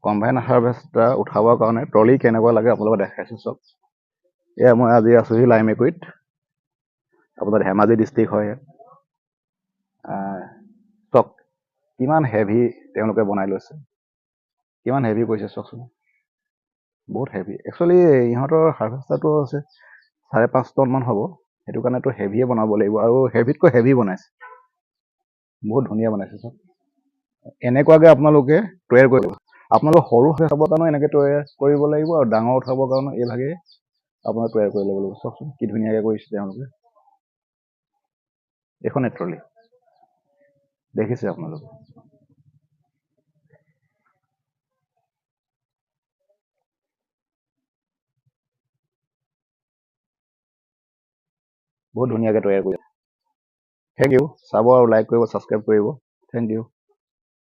Combine harvester উঠাবৰ কাৰণে trolley কেনেকুৱা লাগে আপোনালোকক দেখাইছোঁ চাওক। এয়া মই আজি আছোঁহি লাইমেকুৰিত, আপোনাৰ ধেমাজি ডিষ্ট্ৰিক্ট হয়। চাওক কিমান হেভি তেওঁলোকে বনাই লৈছে, কিমান হেভি কৰিছে চাওকচোন, বহুত হেভি। একচুৱেলি ইহঁতৰ হাৰভেষ্টাৰটো আছে 5.5 টন মান হ'ব, সেইটো কাৰণেতো হেভিয়ে বনাব লাগিব, আৰু হেভিতকৈ হেভি বনাইছে, বহুত ধুনীয়া বনাইছে চাওক। এনেকুৱাকৈ আপোনালোকে তৈয়াৰ কৰিব। আপোনালোকে সৰু উঠাবৰ কাৰণেও এনেকৈ তৈয়াৰ কৰিব লাগিব, আৰু ডাঙৰ উঠাবৰ কাৰণে এইভাগে আপোনাৰ তৈয়াৰ কৰি ল'ব লাগিব। চাওকচোন কি ধুনীয়াকৈ কৰিছে তেওঁলোকে। এইখনে ট্ৰলি দেখিছে আপোনালোকে। বহুত ধুনীয়াকৈ তৈয়াৰ কৰিছে। Thank you. চাব আৰু লাইক কৰিব, ছাবস্ক্ৰাইব কৰিব। Thank U.